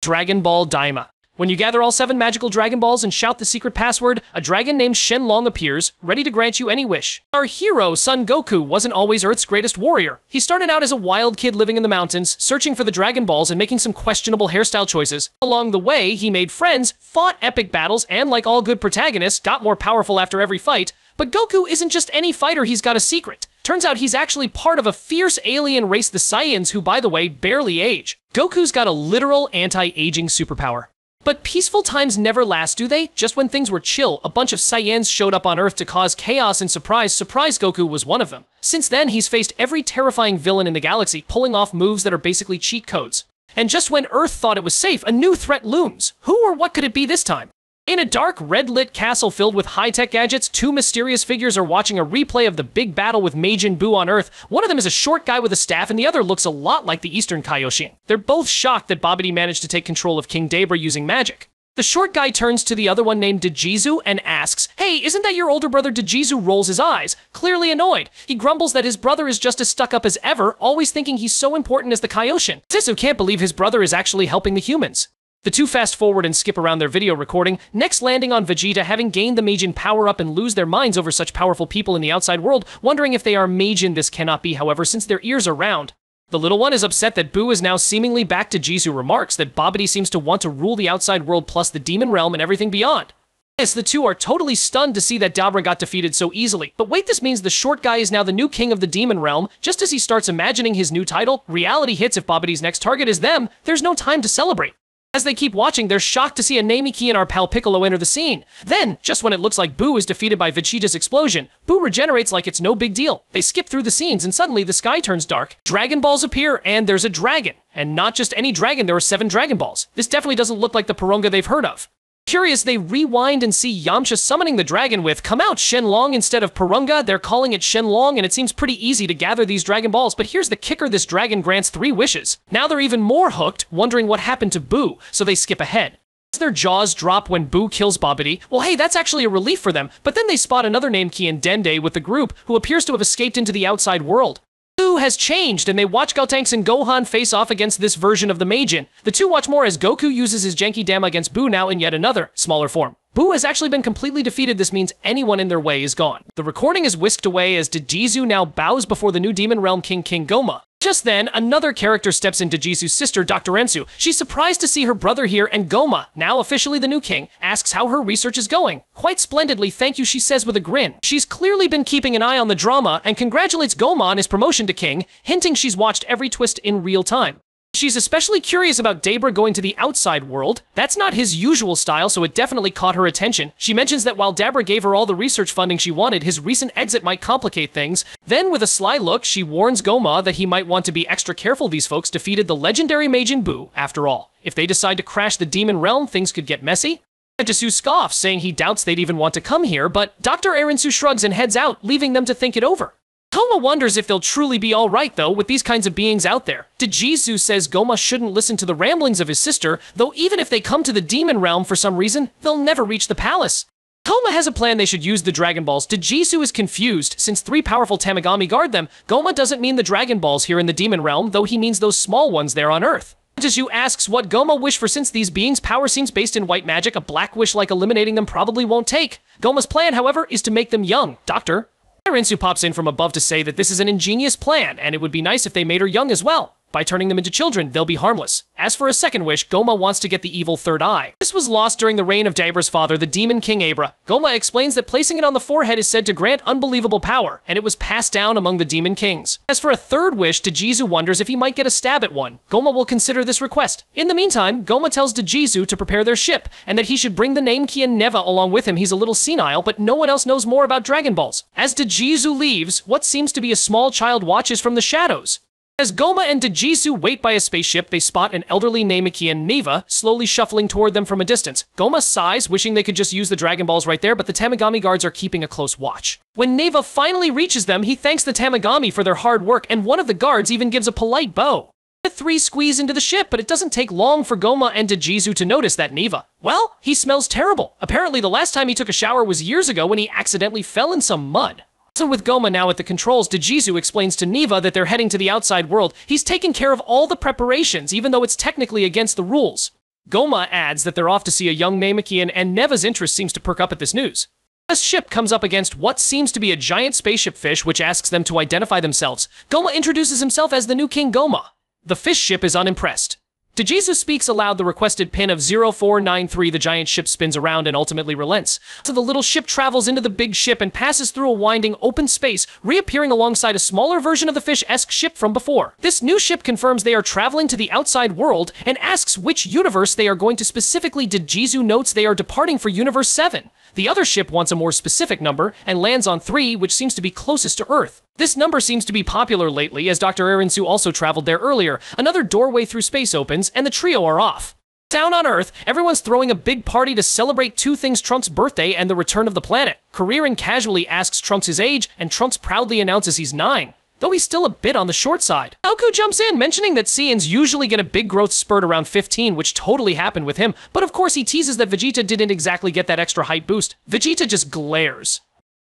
Dragon Ball Daima. When you gather all 7 magical Dragon Balls and shout the secret password, a dragon named Shenlong appears, ready to grant you any wish. Our hero, Son Goku, wasn't always Earth's greatest warrior. He started out as a wild kid living in the mountains, searching for the Dragon Balls and making some questionable hairstyle choices. Along the way, he made friends, fought epic battles, and like all good protagonists, got more powerful after every fight. But Goku isn't just any fighter, he's got a secret. Turns out he's actually part of a fierce alien race, the Saiyans, who, by the way, barely age. Goku's got a literal anti-aging superpower. But peaceful times never last, do they? Just when things were chill, a bunch of Saiyans showed up on Earth to cause chaos and surprise Goku was one of them. Since then, he's faced every terrifying villain in the galaxy, pulling off moves that are basically cheat codes. And just when Earth thought it was safe, a new threat looms. Who or what could it be this time? In a dark, red-lit castle filled with high-tech gadgets, 2 mysterious figures are watching a replay of the big battle with Majin Buu on Earth. One of them is a short guy with a staff, and the other looks a lot like the Eastern Kaioshin. They're both shocked that Babidi managed to take control of King Debra using magic. The short guy turns to the other one named Dejizu and asks, "Hey, isn't that your older brother?" Dejizu rolls his eyes, clearly annoyed. He grumbles that his brother is just as stuck-up as ever, always thinking he's so important as the Kaioshin. Dejizu can't believe his brother is actually helping the humans. The two fast forward and skip around their video recording, next landing on Vegeta having gained the Majin power-up and lose their minds over such powerful people in the outside world, wondering if they are Majin. This cannot be, however, since their ears are round. The little one is upset that Buu is now seemingly back to. Jizu remarks that Babidi seems to want to rule the outside world plus the demon realm and everything beyond. Yes, the two are totally stunned to see that Dabra got defeated so easily. But wait, this means the short guy is now the new king of the demon realm. Just as he starts imagining his new title, reality hits. If Babidi's next target is them, there's no time to celebrate. As they keep watching, they're shocked to see a Namiki and our pal Piccolo enter the scene. Then, just when it looks like Buu is defeated by Vegeta's explosion, Buu regenerates like it's no big deal. They skip through the scenes and suddenly the sky turns dark. Dragon Balls appear and there's a dragon. And not just any dragon, there are 7 Dragon Balls. This definitely doesn't look like the Porunga they've heard of. Curious, they rewind and see Yamcha summoning the dragon with, "Come out, Shenlong," instead of Porunga. They're calling it Shenlong, and it seems pretty easy to gather these Dragon Balls, but here's the kicker: this dragon grants 3 wishes. Now they're even more hooked, wondering what happened to Buu, so they skip ahead. As their jaws drop when Buu kills Babidi, well hey, that's actually a relief for them, but then they spot another named Kian Dende with the group, who appears to have escaped into the outside world. Buu has changed, and they watch Gotenks and Gohan face off against this version of the Majin. The two watch more as Goku uses his Genki Dama against Buu now in yet another, smaller form. Buu has actually been completely defeated. This means anyone in their way is gone. The recording is whisked away as Dejizu now bows before the new Demon Realm King Goma. Just then, another character steps in. Dejizu's sister, Dr. Ensu. She's surprised to see her brother here, and Goma, now officially the new king, asks how her research is going. "Quite splendidly, thank you," she says with a grin. She's clearly been keeping an eye on the drama and congratulates Goma on his promotion to king, hinting she's watched every twist in real time. She's especially curious about Debra going to the outside world. That's not his usual style, so it definitely caught her attention. She mentions that while Debra gave her all the research funding she wanted, his recent exit might complicate things. Then, with a sly look, she warns Goma that he might want to be extra careful. These folks defeated the legendary Majin Buu, after all. If they decide to crash the demon realm, things could get messy. Desu scoffs, saying he doubts they'd even want to come here, but Dr. Erensu shrugs and heads out, leaving them to think it over. Goma wonders if they'll truly be alright, though, with these kinds of beings out there. Dejizu says Goma shouldn't listen to the ramblings of his sister, though even if they come to the demon realm for some reason, they'll never reach the palace. Goma has a plan: they should use the Dragon Balls. Dejizu is confused. Since 3 powerful Tamagami guard them, Goma doesn't mean the Dragon Balls here in the demon realm, though he means those small ones there on Earth. Dejizu asks what Goma wish for. Since these beings' power seems based in white magic, a black wish like eliminating them probably won't take. Goma's plan, however, is to make them young. Doctor Rinsu pops in from above to say that this is an ingenious plan, and it would be nice if they made her young as well. By turning them into children, they'll be harmless. As for a second wish, Goma wants to get the evil third eye. This was lost during the reign of Debra's father, the Demon King Abra. Goma explains that placing it on the forehead is said to grant unbelievable power, and it was passed down among the Demon Kings. As for a third wish, Dejizu wonders if he might get a stab at one. Goma will consider this request. In the meantime, Goma tells Dejizu to prepare their ship, and that he should bring the name Kian Neva along with him. He's a little senile, but no one else knows more about Dragon Balls. As Dejizu leaves, what seems to be a small child watches from the shadows. As Goma and Dejizu wait by a spaceship, they spot an elderly Namiki and Neva slowly shuffling toward them from a distance. Goma sighs, wishing they could just use the Dragon Balls right there, but the Tamagami guards are keeping a close watch. When Neva finally reaches them, he thanks the Tamagami for their hard work, and one of the guards even gives a polite bow. The 3 squeeze into the ship, but it doesn't take long for Goma and Dejizu to notice that Neva, well, he smells terrible. Apparently the last time he took a shower was years ago when he accidentally fell in some mud. So with Goma now at the controls, Dejizu explains to Neva that they're heading to the outside world. He's taken care of all the preparations, even though it's technically against the rules. Goma adds that they're off to see a young Namekian, and Neva's interest seems to perk up at this news. A ship comes up against what seems to be a giant spaceship fish, which asks them to identify themselves. Goma introduces himself as the new King Goma. The fish ship is unimpressed. Dejisu speaks aloud the requested pin of 0493. The giant ship spins around and ultimately relents. So the little ship travels into the big ship and passes through a winding open space, reappearing alongside a smaller version of the fish-esque ship from before. This new ship confirms they are traveling to the outside world and asks which universe they are going to. Specifically, Dejisu notes they are departing for Universe 7. The other ship wants a more specific number and lands on 3, which seems to be closest to Earth. This number seems to be popular lately, as Dr. Arinsu also traveled there earlier. Another doorway through space opens, and the trio are off. Down on Earth, everyone's throwing a big party to celebrate two things: Trunks' birthday and the return of the planet. Kuririn casually asks Trunks his age, and Trunks proudly announces he's 9. Though he's still a bit on the short side. Goku jumps in, mentioning that Saiyans usually get a big growth spurt around 15, which totally happened with him, but of course he teases that Vegeta didn't exactly get that extra height boost. Vegeta just glares.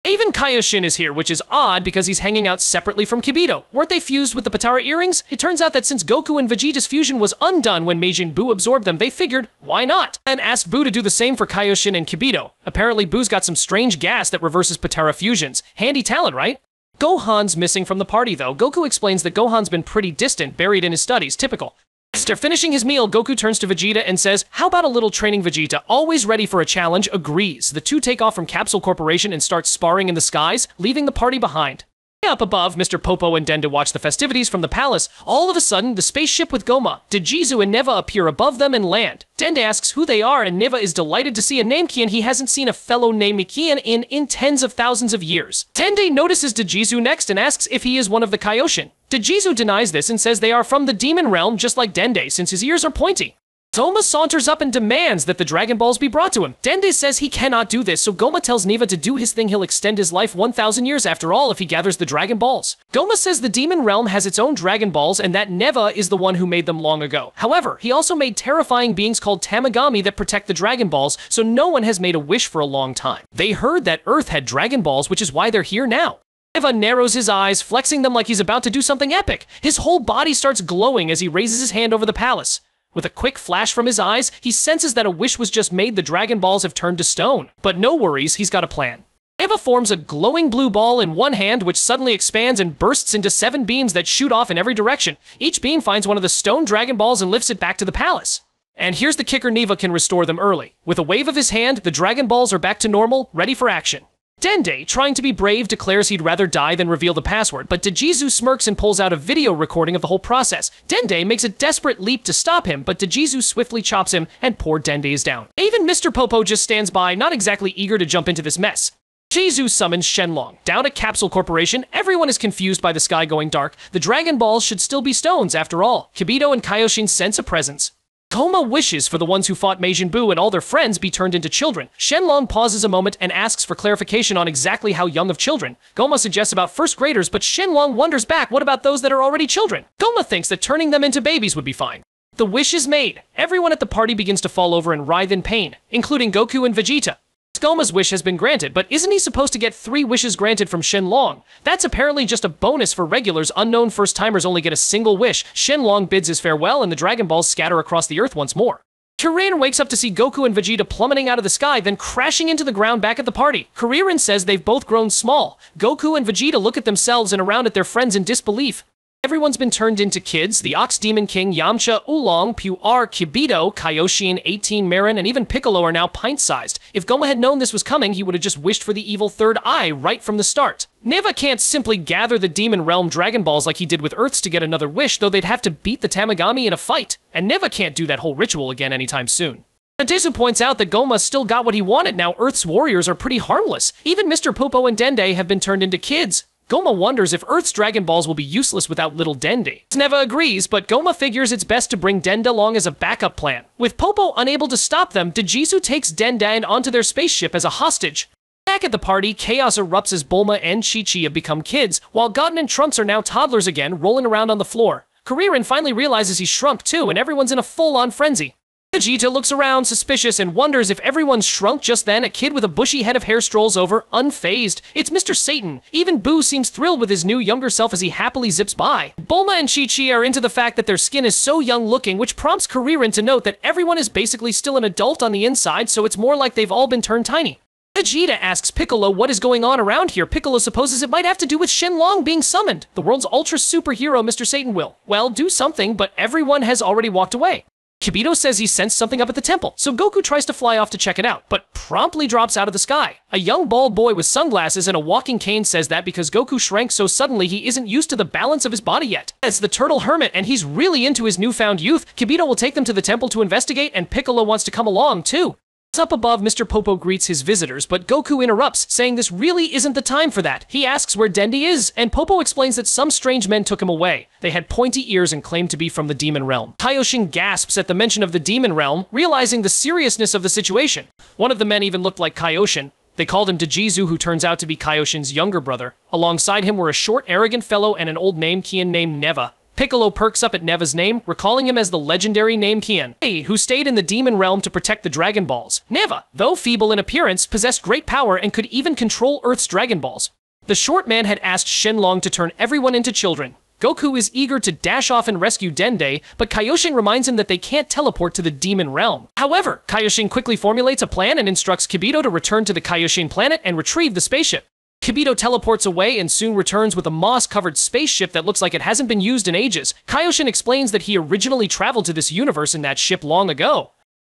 Even Kaioshin is here, which is odd because he's hanging out separately from Kibito. Weren't they fused with the Patara earrings? It turns out that since Goku and Vegeta's fusion was undone when Majin Buu absorbed them, they figured, why not? And asked Buu to do the same for Kaioshin and Kibito. Apparently Buu's got some strange gas that reverses Patara fusions. Handy talent, right? Gohan's missing from the party, though. Goku explains that Gohan's been pretty distant, buried in his studies, typical. After finishing his meal, Goku turns to Vegeta and says, how about a little training? Vegeta, always ready for a challenge, agrees. The two take off from Capsule Corporation and start sparring in the skies, leaving the party behind. Up above, Mr. Popo and Dende watch the festivities from the palace. All of a sudden, the spaceship with Goma, Dejisu, and Neva appear above them and land. Dende asks who they are, and Neva is delighted to see a Namekian. He hasn't seen a fellow Namekian in tens of thousands of years. Dende notices Dejisu next and asks if he is one of the Kaioshin. Dejisu denies this and says they are from the demon realm, just like Dende, since his ears are pointy. Goma saunters up and demands that the Dragon Balls be brought to him. Dende says he cannot do this, so Goma tells Neva to do his thing. He'll extend his life 1,000 years after all if he gathers the Dragon Balls. Goma says the Demon Realm has its own Dragon Balls and that Neva is the one who made them long ago. However, he also made terrifying beings called Tamagami that protect the Dragon Balls, so no one has made a wish for a long time. They heard that Earth had Dragon Balls, which is why they're here now. Neva narrows his eyes, flexing them like he's about to do something epic. His whole body starts glowing as he raises his hand over the palace. With a quick flash from his eyes, he senses that a wish was just made. The Dragon Balls have turned to stone. But no worries, he's got a plan. Neva forms a glowing blue ball in one hand, which suddenly expands and bursts into 7 beams that shoot off in every direction. Each beam finds one of the stone Dragon Balls and lifts it back to the palace. And here's the kicker: Neva can restore them early. With a wave of his hand, the Dragon Balls are back to normal, ready for action. Dende, trying to be brave, declares he'd rather die than reveal the password, but Dejisu smirks and pulls out a video recording of the whole process. Dende makes a desperate leap to stop him, but Dejisu swiftly chops him, and poor Dende is down. Even Mr. Popo just stands by, not exactly eager to jump into this mess. Dejisu summons Shenlong. Down at Capsule Corporation, everyone is confused by the sky going dark. The Dragon Balls should still be stones, after all. Kibito and Kaioshin sense a presence. Goma wishes for the ones who fought Majin Buu and all their friends be turned into children. Shenlong pauses a moment and asks for clarification on exactly how young of children. Goma suggests about first graders, but Shenlong wonders back, what about those that are already children? Goma thinks that turning them into babies would be fine. The wish is made. Everyone at the party begins to fall over and writhe in pain, including Goku and Vegeta. Goma's wish has been granted, but isn't he supposed to get 3 wishes granted from Shenlong? That's apparently just a bonus for regulars. Unknown first-timers only get a single wish. Shenlong bids his farewell, and the Dragon Balls scatter across the Earth once more. Kuririn wakes up to see Goku and Vegeta plummeting out of the sky, then crashing into the ground back at the party. Kuririn says they've both grown small. Goku and Vegeta look at themselves and around at their friends in disbelief. Everyone's been turned into kids. The Ox Demon King, Yamcha, Oolong, Pu'er, Kibito, Kaioshin, 18, Marin, and even Piccolo are now pint-sized. If Goma had known this was coming, he would have just wished for the evil third eye right from the start. Neva can't simply gather the Demon Realm Dragon Balls like he did with Earth's to get another wish, though they'd have to beat the Tamagami in a fight. And Neva can't do that whole ritual again anytime soon. Desu points out that Goma still got what he wanted. Now Earth's warriors are pretty harmless. Even Mr. Popo and Dende have been turned into kids. Goma wonders if Earth's Dragon Balls will be useless without little Dende. Neva agrees, but Goma figures it's best to bring Dende along as a backup plan. With Popo unable to stop them, Dejisu takes Dende onto their spaceship as a hostage. Back at the party, chaos erupts as Bulma and Chi-Chi have become kids, while Goten and Trunks are now toddlers again, rolling around on the floor. Kuririn finally realizes he's shrunk too, and everyone's in a full-on frenzy. Vegeta looks around, suspicious, and wonders if everyone's shrunk. Just then, a kid with a bushy head of hair strolls over, unfazed. It's Mr. Satan. Even Boo seems thrilled with his new younger self as he happily zips by. Bulma and Chi-Chi are into the fact that their skin is so young-looking, which prompts Kuririn to note that everyone is basically still an adult on the inside, so it's more like they've all been turned tiny. Vegeta asks Piccolo what is going on around here. Piccolo supposes it might have to do with Shenlong being summoned. The world's ultra superhero Mr. Satan will, well, do something, but everyone has already walked away. Kibito says he sensed something up at the temple, so Goku tries to fly off to check it out, but promptly drops out of the sky. A young bald boy with sunglasses and a walking cane says that because Goku shrank so suddenly he isn't used to the balance of his body yet. It's the turtle hermit and he's really into his newfound youth. Kibito will take them to the temple to investigate and Piccolo wants to come along too. Up above, Mr. Popo greets his visitors, but Goku interrupts, saying this really isn't the time for that. He asks where Dende is, and Popo explains that some strange men took him away. They had pointy ears and claimed to be from the demon realm. Kaioshin gasps at the mention of the demon realm, realizing the seriousness of the situation. One of the men even looked like Kaioshin. They called him Dajizu, who turns out to be Kaioshin's younger brother. Alongside him were a short, arrogant fellow and an old Namekian named Neva. Piccolo perks up at Neva's name, recalling him as the legendary Namekian, who stayed in the demon realm to protect the Dragon Balls. Neva, though feeble in appearance, possessed great power and could even control Earth's Dragon Balls. The short man had asked Shenlong to turn everyone into children. Goku is eager to dash off and rescue Dende, but Kaioshin reminds him that they can't teleport to the demon realm. However, Kaioshin quickly formulates a plan and instructs Kibito to return to the Kaioshin planet and retrieve the spaceship. Kibito teleports away and soon returns with a moss-covered spaceship that looks like it hasn't been used in ages. Kaioshin explains that he originally traveled to this universe in that ship long ago.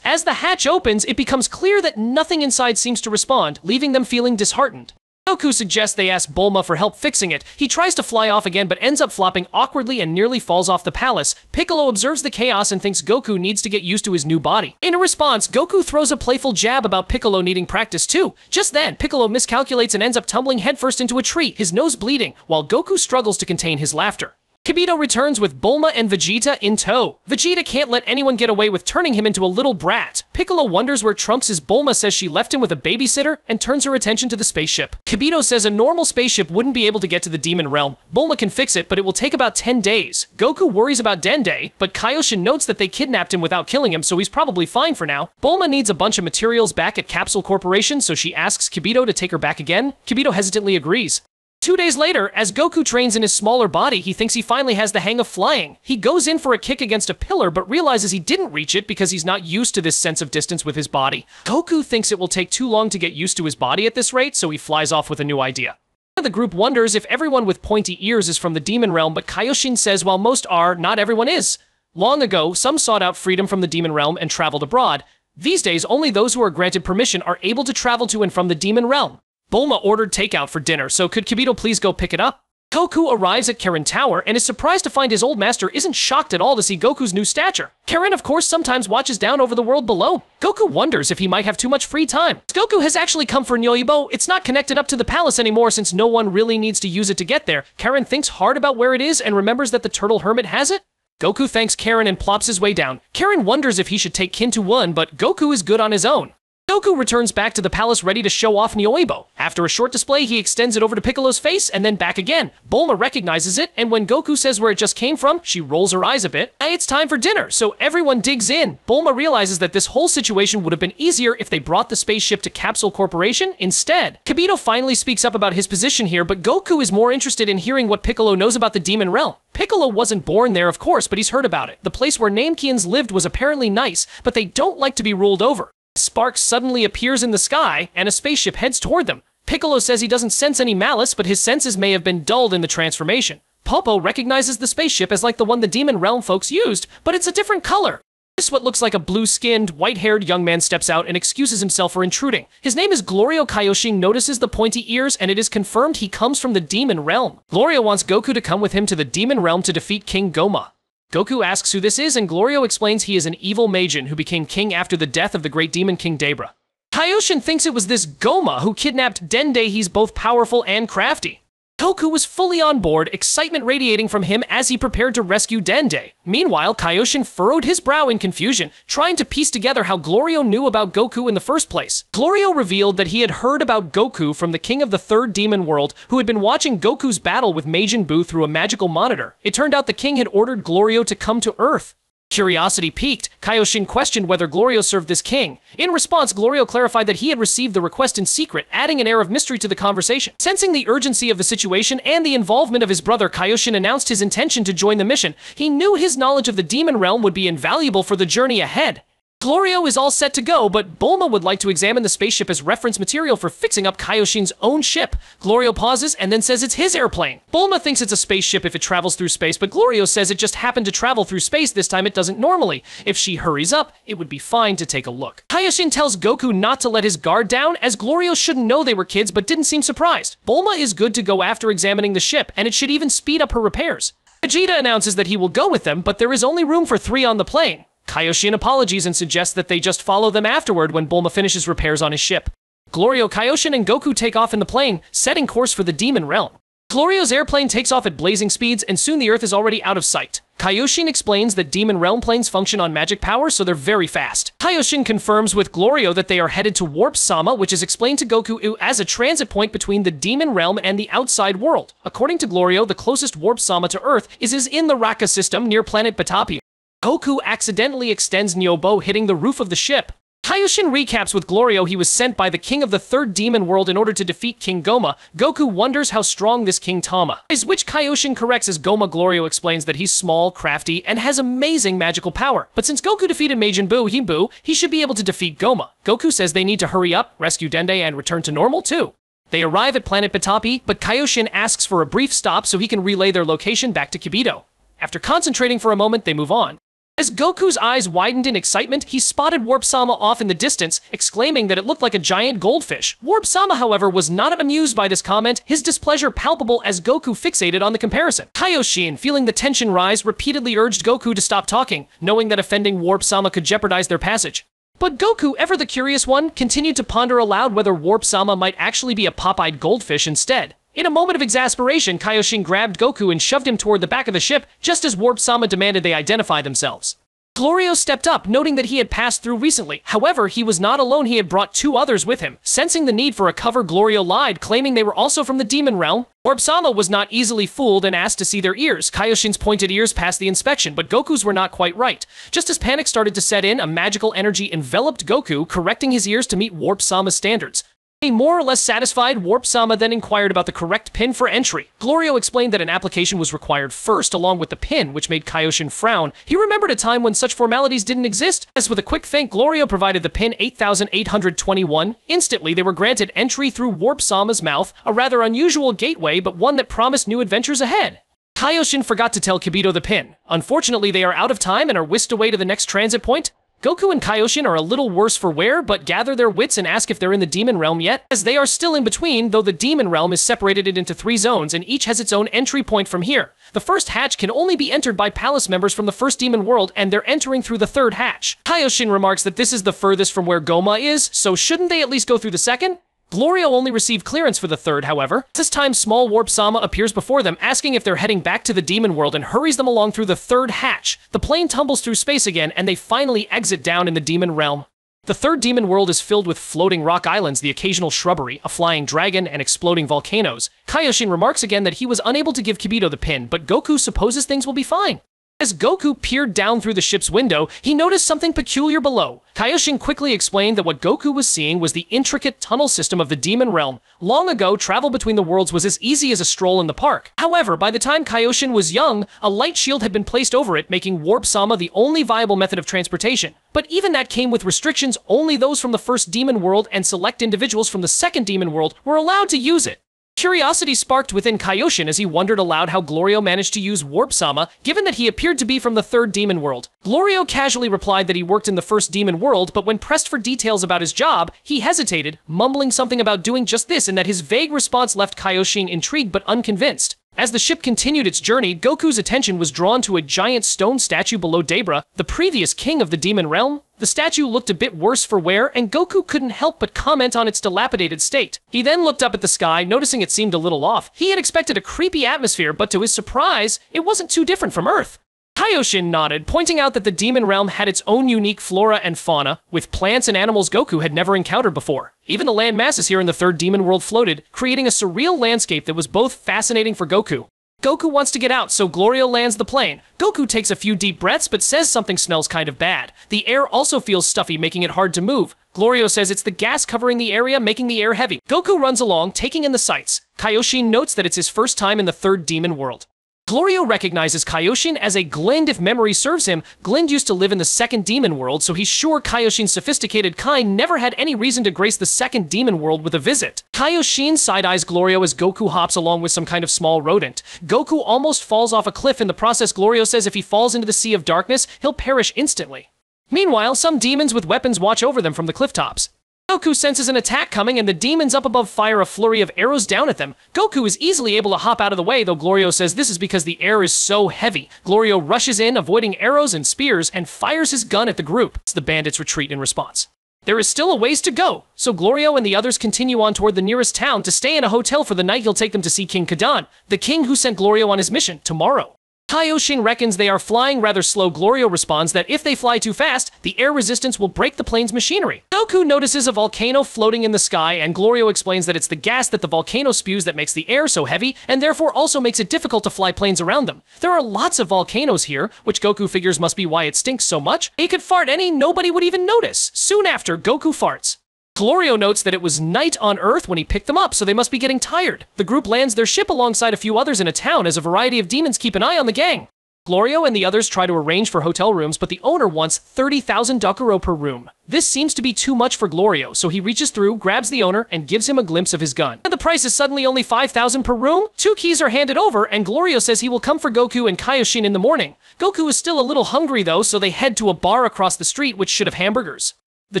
As the hatch opens, it becomes clear that nothing inside seems to respond, leaving them feeling disheartened. Goku suggests they ask Bulma for help fixing it. He tries to fly off again but ends up flopping awkwardly and nearly falls off the palace. Piccolo observes the chaos and thinks Goku needs to get used to his new body. In a response, Goku throws a playful jab about Piccolo needing practice too. Just then, Piccolo miscalculates and ends up tumbling headfirst into a tree, his nose bleeding, while Goku struggles to contain his laughter. Kibito returns with Bulma and Vegeta in tow. Vegeta can't let anyone get away with turning him into a little brat. Piccolo wonders where Trunks is. Bulma says she left him with a babysitter and turns her attention to the spaceship. Kibito says a normal spaceship wouldn't be able to get to the demon realm. Bulma can fix it, but it will take about 10 days. Goku worries about Dende, but Kaioshin notes that they kidnapped him without killing him, so he's probably fine for now. Bulma needs a bunch of materials back at Capsule Corporation, so she asks Kibito to take her back again. Kibito hesitantly agrees. 2 days later, as Goku trains in his smaller body, he thinks he finally has the hang of flying. He goes in for a kick against a pillar, but realizes he didn't reach it because he's not used to this sense of distance with his body. Goku thinks it will take too long to get used to his body at this rate, so he flies off with a new idea. The group wonders if everyone with pointy ears is from the demon realm, but Kaioshin says while most are, not everyone is. Long ago, some sought out freedom from the demon realm and traveled abroad. These days, only those who are granted permission are able to travel to and from the demon realm. Bulma ordered takeout for dinner, so could Kibito please go pick it up? Goku arrives at Karin Tower and is surprised to find his old master isn't shocked at all to see Goku's new stature. Karin, of course, sometimes watches down over the world below. Goku wonders if he might have too much free time. Goku has actually come for Nyoibo. It's not connected up to the palace anymore since no one really needs to use it to get there. Karin thinks hard about where it is and remembers that the turtle hermit has it. Goku thanks Karin and plops his way down. Karin wonders if he should take Kin to one, but Goku is good on his own. Goku returns back to the palace ready to show off Nyoibo. After a short display, he extends it over to Piccolo's face and then back again. Bulma recognizes it, and when Goku says where it just came from, she rolls her eyes a bit. It's time for dinner, so everyone digs in. Bulma realizes that this whole situation would have been easier if they brought the spaceship to Capsule Corporation instead. Kibito finally speaks up about his position here, but Goku is more interested in hearing what Piccolo knows about the demon realm. Piccolo wasn't born there, of course, but he's heard about it. The place where Namekians lived was apparently nice, but they don't like to be ruled over. Sparks suddenly appears in the sky, and a spaceship heads toward them. Piccolo says he doesn't sense any malice, but his senses may have been dulled in the transformation. Popo recognizes the spaceship as like the one the Demon Realm folks used, but it's a different color. This what looks like a blue-skinned, white-haired young man steps out and excuses himself for intruding. His name is Glorio. Kaioshin notices the pointy ears, and it is confirmed he comes from the Demon Realm. Glorio wants Goku to come with him to the Demon Realm to defeat King Goma. Goku asks who this is, and Glorio explains he is an evil Majin who became king after the death of the great demon King Debra. Kaioshin thinks it was this Goma who kidnapped Dende. He's both powerful and crafty. Goku was fully on board, excitement radiating from him as he prepared to rescue Dende. Meanwhile, Kaioshin furrowed his brow in confusion, trying to piece together how Glorio knew about Goku in the first place. Glorio revealed that he had heard about Goku from the king of the third demon world, who had been watching Goku's battle with Majin Buu through a magical monitor. It turned out the king had ordered Glorio to come to Earth. Curiosity piqued, Kaioshin questioned whether Glorio served this king. In response, Glorio clarified that he had received the request in secret, adding an air of mystery to the conversation. Sensing the urgency of the situation and the involvement of his brother, Kaioshin announced his intention to join the mission. He knew his knowledge of the demon realm would be invaluable for the journey ahead. Glorio is all set to go, but Bulma would like to examine the spaceship as reference material for fixing up Kaioshin's own ship. Glorio pauses and then says it's his airplane. Bulma thinks it's a spaceship if it travels through space, but Glorio says it just happened to travel through space this time it doesn't normally. If she hurries up, it would be fine to take a look. Kaioshin tells Goku not to let his guard down, as Glorio shouldn't know they were kids but didn't seem surprised. Bulma is good to go after examining the ship, and it should even speed up her repairs. Vegeta announces that he will go with them, but there is only room for 3 on the plane. Kaioshin apologies and suggests that they just follow them afterward when Bulma finishes repairs on his ship. Glorio, Kaioshin, and Goku take off in the plane, setting course for the demon realm. Glorio's airplane takes off at blazing speeds, and soon the Earth is already out of sight. Kaioshin explains that demon realm planes function on magic power, so they're very fast. Kaioshin confirms with Glorio that they are headed to Warp Sama, which is explained to Goku as a transit point between the demon realm and the outside world. According to Glorio, the closest Warp Sama to Earth is in the Raka system near planet Batapia. Goku accidentally extends Nyobo, hitting the roof of the ship. Kaioshin recaps with Glorio he was sent by the king of the third demon world in order to defeat King Goma. Goku wonders how strong this King Tama is, which Kaioshin corrects as Goma. Glorio explains that he's small, crafty, and has amazing magical power. But since Goku defeated Majin Buu, he should be able to defeat Goma. Goku says they need to hurry up, rescue Dende, and return to normal too. They arrive at planet Batapi, but Kaioshin asks for a brief stop so he can relay their location back to Kibito. After concentrating for a moment, they move on. As Goku's eyes widened in excitement, he spotted Warp Sama off in the distance, exclaiming that it looked like a giant goldfish. Warp Sama, however, was not amused by this comment, his displeasure palpable as Goku fixated on the comparison. Kaioshin, feeling the tension rise, repeatedly urged Goku to stop talking, knowing that offending Warp Sama could jeopardize their passage. But Goku, ever the curious one, continued to ponder aloud whether Warp Sama might actually be a pop-eyed goldfish instead. In a moment of exasperation, Kaioshin grabbed Goku and shoved him toward the back of the ship, just as Warp Sama demanded they identify themselves. Glorio stepped up, noting that he had passed through recently. However, he was not alone, he had brought 2 others with him. Sensing the need for a cover, Glorio lied, claiming they were also from the demon realm. Warp Sama was not easily fooled and asked to see their ears. Kaioshin's pointed ears passed the inspection, but Goku's were not quite right. Just as panic started to set in, a magical energy enveloped Goku, correcting his ears to meet Warp Sama's standards. More or less satisfied, Warp Sama then inquired about the correct pin for entry. Glorio explained that an application was required first, along with the pin, which made Kaioshin frown. He remembered a time when such formalities didn't exist. As with a quick think, Glorio provided the pin 8821. Instantly, they were granted entry through Warp Sama's mouth, a rather unusual gateway, but one that promised new adventures ahead. Kaioshin forgot to tell Kibito the pin. Unfortunately, they are out of time and are whisked away to the next transit point. Goku and Kaioshin are a little worse for wear, but gather their wits and ask if they're in the demon realm yet, as they are still in between, though the demon realm is separated into 3 zones and each has its own entry point from here. The first hatch can only be entered by palace members from the first demon world, and they're entering through the 3rd hatch. Kaioshin remarks that this is the furthest from where Goma is, so shouldn't they at least go through the 2nd? Glorio only received clearance for the 3rd, however. This time, small Warp Sama appears before them, asking if they're heading back to the demon world and hurries them along through the 3rd hatch. The plane tumbles through space again, and they finally exit down in the demon realm. The 3rd demon world is filled with floating rock islands, the occasional shrubbery, a flying dragon, and exploding volcanoes. Kaioshin remarks again that he was unable to give Kibito the pin, but Goku supposes things will be fine. As Goku peered down through the ship's window, he noticed something peculiar below. Kaioshin quickly explained that what Goku was seeing was the intricate tunnel system of the demon realm. Long ago, travel between the worlds was as easy as a stroll in the park. However, by the time Kaioshin was young, a light shield had been placed over it, making Warp Sama the only viable method of transportation. But even that came with restrictions. Only those from the first demon world and select individuals from the 2nd demon world were allowed to use it. Curiosity sparked within Kaioshin as he wondered aloud how Glorio managed to use Warp Sama, given that he appeared to be from the 3rd demon world. Glorio casually replied that he worked in the 1st demon world, but when pressed for details about his job, he hesitated, mumbling something about doing just this, and that his vague response left Kaioshin intrigued but unconvinced. As the ship continued its journey, Goku's attention was drawn to a giant stone statue below Debra, the previous king of the demon realm. The statue looked a bit worse for wear, and Goku couldn't help but comment on its dilapidated state. He then looked up at the sky, noticing it seemed a little off. He had expected a creepy atmosphere, but to his surprise, it wasn't too different from Earth. Kaioshin nodded, pointing out that the demon realm had its own unique flora and fauna, with plants and animals Goku had never encountered before. Even the land masses here in the 3rd demon world floated, creating a surreal landscape that was both fascinating for Goku. Goku wants to get out, so Glorio lands the plane. Goku takes a few deep breaths, but says something smells kind of bad. The air also feels stuffy, making it hard to move. Glorio says it's the gas covering the area, making the air heavy. Goku runs along, taking in the sights. Kaioshin notes that it's his first time in the third demon world. Glorio recognizes Kaioshin as a Glind if memory serves him. Glind used to live in the second demon world, so he's sure Kaioshin's sophisticated kind never had any reason to grace the second demon world with a visit. Kaioshin side-eyes Glorio as Goku hops along with some kind of small rodent. Goku almost falls off a cliff. In the process, Glorio says if he falls into the Sea of Darkness, he'll perish instantly. Meanwhile, some demons with weapons watch over them from the cliff tops. Goku senses an attack coming, and the demons up above fire a flurry of arrows down at them. Goku is easily able to hop out of the way, though Glorio says this is because the air is so heavy. Glorio rushes in, avoiding arrows and spears, and fires his gun at the group. The bandits retreat in response. There is still a ways to go, so Glorio and the others continue on toward the nearest town to stay in a hotel for the night. He'll take them to see King Kadan, the king who sent Glorio on his mission, tomorrow. Kaioshin reckons they are flying rather slow. Glorio responds that if they fly too fast, the air resistance will break the plane's machinery. Goku notices a volcano floating in the sky, and Glorio explains that it's the gas that the volcano spews that makes the air so heavy, and therefore also makes it difficult to fly planes around them. There are lots of volcanoes here, which Goku figures must be why it stinks so much. He could fart any, nobody would even notice. Soon after, Goku farts. Glorio notes that it was night on Earth when he picked them up, so they must be getting tired. The group lands their ship alongside a few others in a town as a variety of demons keep an eye on the gang. Glorio and the others try to arrange for hotel rooms, but the owner wants 30,000 Dokuro per room. This seems to be too much for Glorio, so he reaches through, grabs the owner, and gives him a glimpse of his gun. And the price is suddenly only 5,000 per room? 2 keys are handed over, and Glorio says he will come for Goku and Kaioshin in the morning. Goku is still a little hungry though, so they head to a bar across the street which should have hamburgers. The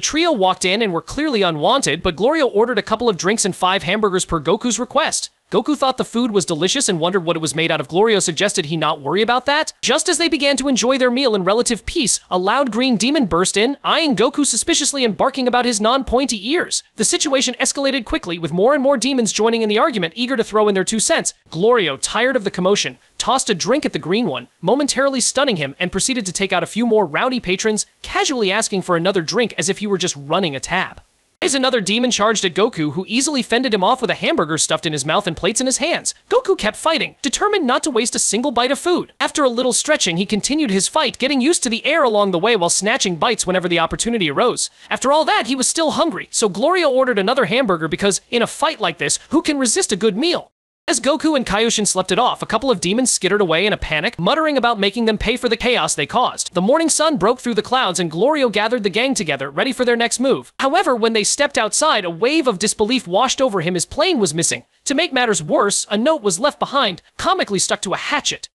trio walked in and were clearly unwanted, but Glorio ordered a couple of drinks and 5 hamburgers per Goku's request. Goku thought the food was delicious and wondered what it was made out of. Glorio suggested he not worry about that. Just as they began to enjoy their meal in relative peace, a loud green demon burst in, eyeing Goku suspiciously and barking about his non-pointy ears. The situation escalated quickly, with more and more demons joining in the argument, eager to throw in their 2 cents. Glorio, tired of the commotion, tossed a drink at the green one, momentarily stunning him, and proceeded to take out a few more rowdy patrons, casually asking for another drink as if he were just running a tab. As another demon charged at Goku, who easily fended him off with a hamburger stuffed in his mouth and plates in his hands. Goku kept fighting, determined not to waste a single bite of food. After a little stretching, he continued his fight, getting used to the air along the way while snatching bites whenever the opportunity arose. After all that, he was still hungry, so Glorio ordered another hamburger because, in a fight like this, who can resist a good meal? As Goku and Kaioshin slept it off, a couple of demons skittered away in a panic, muttering about making them pay for the chaos they caused. The morning sun broke through the clouds, and Glorio gathered the gang together, ready for their next move. However, when they stepped outside, a wave of disbelief washed over him. His plane was missing. To make matters worse, a note was left behind, comically stuck to a hatchet.